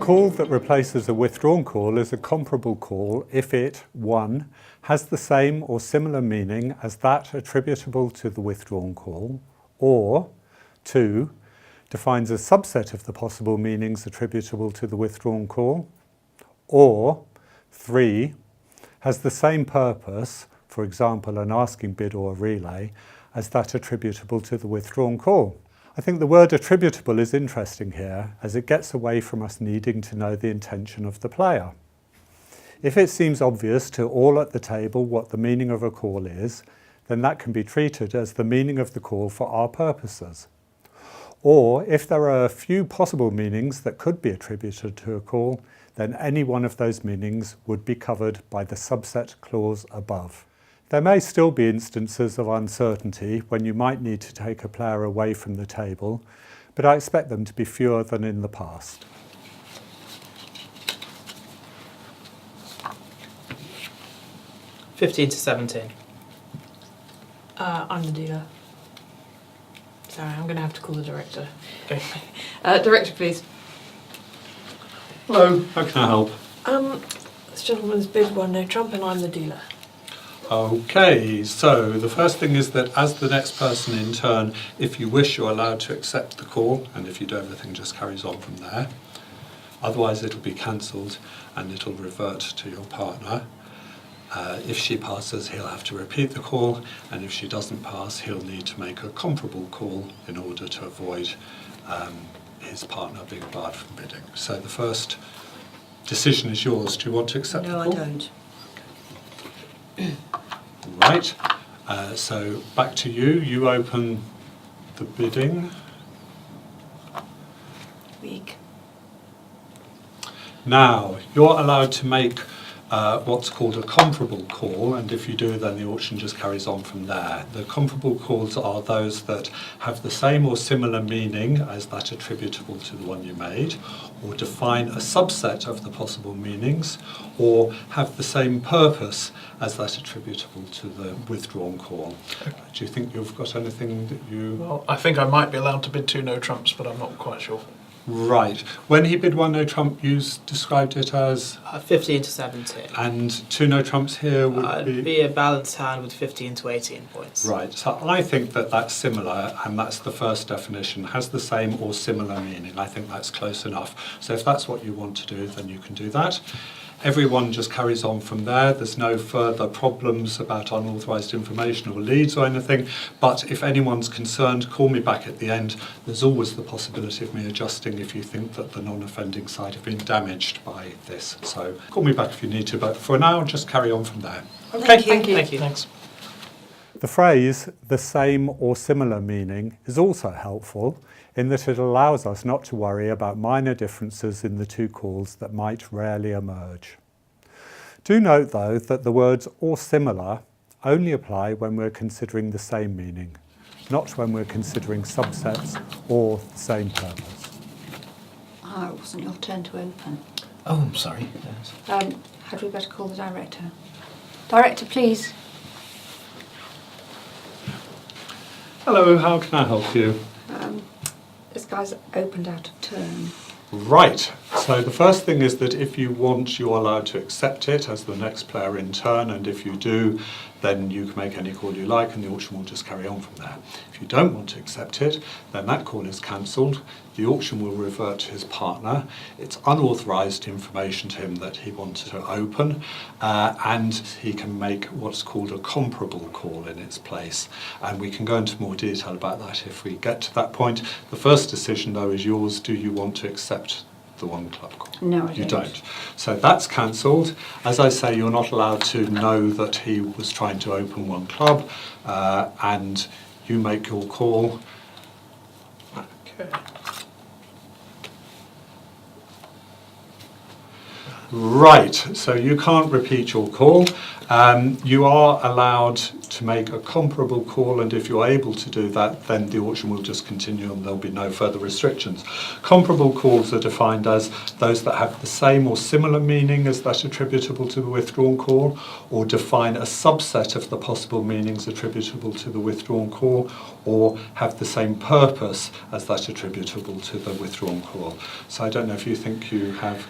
call that replaces a withdrawn call is a comparable call if it, 1, has the same or similar meaning as that attributable to the withdrawn call, or 2, defines a subset of the possible meanings attributable to the withdrawn call, or 3, has the same purpose, for example an asking bid or a relay, as that attributable to the withdrawn call. I think the word attributable is interesting here, as it gets away from us needing to know the intention of the player. If it seems obvious to all at the table what the meaning of a call is, then that can be treated as the meaning of the call for our purposes. Or if there are a few possible meanings that could be attributed to a call, then any one of those meanings would be covered by the subset clause above. There may still be instances of uncertainty when you might need to take a player away from the table, but I expect them to be fewer than in the past. (15 to 17). I'm the dealer. Sorry, I'm going to have to call the director. Okay. Director, please. Hello, how can I help? This gentleman's bid won no trump and I'm the dealer. Okay, so the first thing is that as the next person in turn, if you wish, you're allowed to accept the call, and if you do, everything just carries on from there. Otherwise it'll be cancelled and it'll revert to your partner. If she passes, he'll have to repeat the call, and if she doesn't pass, he'll need to make a comparable call in order to avoid his partner being barred from bidding. So the first decision is yours. Do you want to accept the call? No, I don't. Right, so back to you. You open the bidding. Weak. Now, you're allowed to make what's called a comparable call, and if you do, then the auction just carries on from there. The comparable calls are those that have the same or similar meaning as that attributable to the one you made, or define a subset of the possible meanings, or have the same purpose as that attributable to the withdrawn call. Do you think you've got anything that you... Well, I think I might be allowed to bid 2 no trumps, but I'm not quite sure. Right. When he bid 1 no trump, you described it as... 15 to 17. And 2 no trumps here would be a balanced hand with 15 to 18 points. Right, so I think that that's similar, and that's the first definition, has the same or similar meaning. I think that's close enough. So if that's what you want to do, then you can do that. Everyone just carries on from there. There's no further problems about unauthorised information or leads or anything, but if anyone's concerned, call me back at the end. There's always the possibility of me adjusting if you think that the non-offending side have been damaged by this. So call me back if you need to, but for now, just carry on from there. Okay, Thank you. Thank you. Thanks. The phrase, the same or similar meaning, is also helpful in that it allows us not to worry about minor differences in the two calls that might rarely emerge. Do note, though, that the words or similar only apply when we're considering the same meaning, not when we're considering subsets or the same purpose. Ah, it wasn't your turn to open. Oh, I'm sorry. Yes. Had we better call the director? Director, please. Hello, how can I help you? This guy's opened out of turn. Right, so the first thing is that if you want, you're allowed to accept it as the next player in turn, and if you do, then you can make any call you like and the auction will just carry on from there. If you don't want to accept it, then that call is cancelled. The auction will revert to his partner. It's unauthorised information to him that he wanted to open, and he can make what's called a comparable call in its place. And we can go into more detail about that if we get to that point. The first decision, though, is yours. Do you want to accept the one club call? No, I You don't. don't. So that's cancelled. As I say, you're not allowed to know that he was trying to open one club, and you make your call. Okay. Right, so you can't repeat your call. You are allowed to make a comparable call, and if you're able to do that, then the auction will just continue and there'll be no further restrictions. Comparable calls are defined as those that have the same or similar meaning as that attributable to the withdrawn call, or define a subset of the possible meanings attributable to the withdrawn call, or have the same purpose as that attributable to the withdrawn call. So I don't know if you think you have,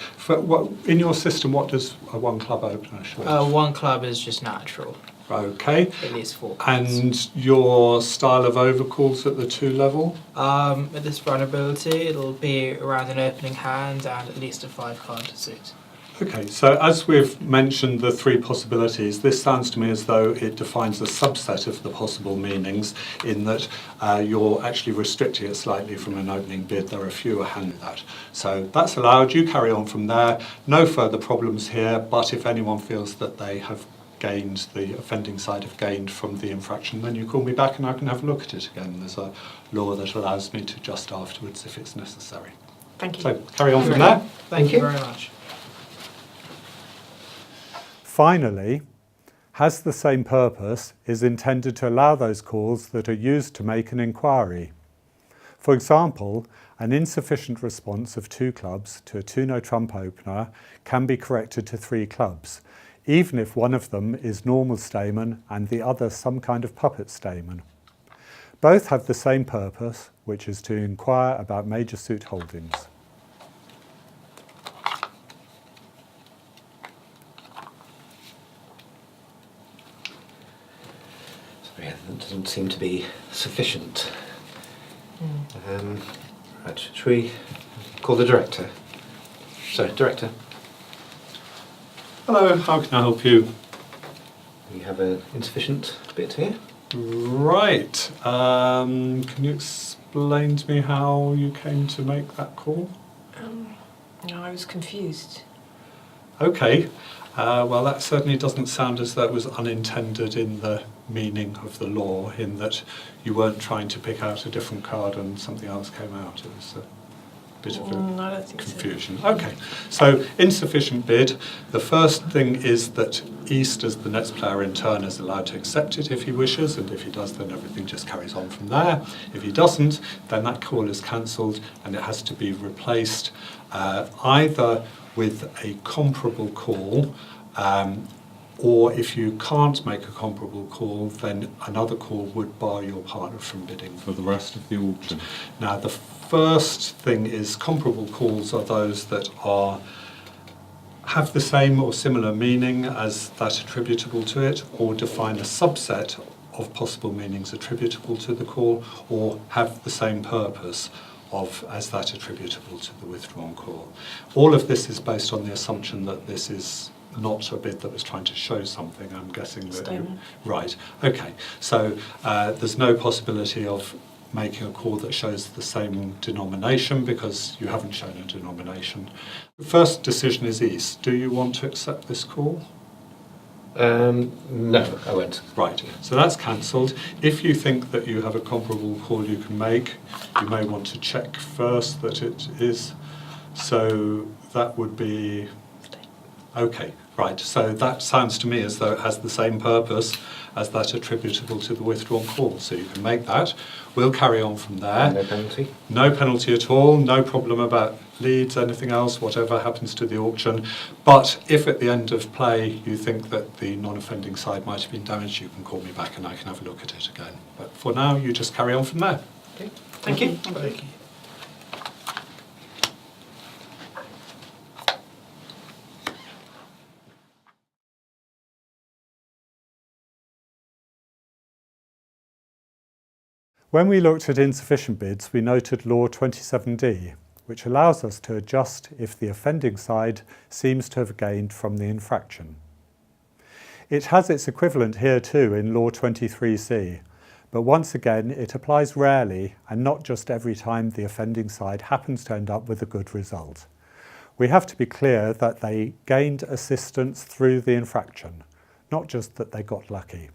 in your system, what does a one club opener show? One club is just natural. Okay. At least 4 cards. And your style of overcalls at the 2 level? At this vulnerability, it'll be around an opening hand and at least a 5 card suit. Okay, so as we've mentioned the 3 possibilities, this sounds to me as though it defines a subset of the possible meanings in that you're actually restricting it slightly from an opening bid. There are fewer hands with that. So that's allowed. You carry on from there. No further problems here, but if anyone feels that they have gained, the offending side have gained from the infraction, then you call me back and I can have a look at it again. There's a law that allows me to adjust afterwards if it's necessary. Thank you. So carry on from there. Thank you very much. Finally, has the same purpose is intended to allow those calls that are used to make an inquiry. For example, an insufficient response of 2 clubs to a 2-no trump opener can be corrected to 3 clubs, even if one of them is normal stamen and the other some kind of puppet stamen. Both have the same purpose, which is to inquire about major suit holdings. Yeah, that doesn't seem to be sufficient. Right, should we call the director? So, director, Hello, how can I help you? we have an insufficient bid here. Right. Can you explain to me how you came to make that call? No, I was confused. Okay. Well, that certainly doesn't sound as though it was unintended in the meaning of the law, in that you weren't trying to pick out a different card and something else came out. It was a bit of a I don't think confusion. Okay, so insufficient bid. The first thing is that East, as the next player in turn, is allowed to accept it if he wishes, and if he does, then everything just carries on from there. If he doesn't, then that call is cancelled and it has to be replaced either with a comparable call, or if you can't make a comparable call, then another call would bar your partner from bidding For the rest of the auction. Now, the first thing is comparable calls are those that have the same or similar meaning as that attributable to it, or define a subset of possible meanings attributable to the call, or have the same purpose as that attributable to the withdrawn call. All of this is based on the assumption that this is not a bid that was trying to show something. I'm guessing that Statement. Right. Okay. So there's no possibility of making a call that shows the same denomination because you haven't shown a denomination. The first decision is East. Do you want to accept this call? No, I won't. Right, so that's cancelled. If you think that you have a comparable call you can make, you may want to check first that it is. So that would be, okay, right. So that sounds to me as though it has the same purpose as that attributable to the withdrawn call. So you can make that. We'll carry on from there. No penalty? No penalty at all, no problem about leads, anything else, whatever happens to the auction. But if at the end of play you think that the non-offending side might have been damaged, you can call me back and I can have a look at it again. But for now, you just carry on from there. Okay. Thank you. Thank you. When we looked at insufficient bids, we noted Law 27D, which allows us to adjust if the offending side seems to have gained from the infraction. It has its equivalent here too in Law 23C, but once again it applies rarely and not just every time the offending side happens to end up with a good result. We have to be clear that they gained assistance through the infraction, not just that they got lucky.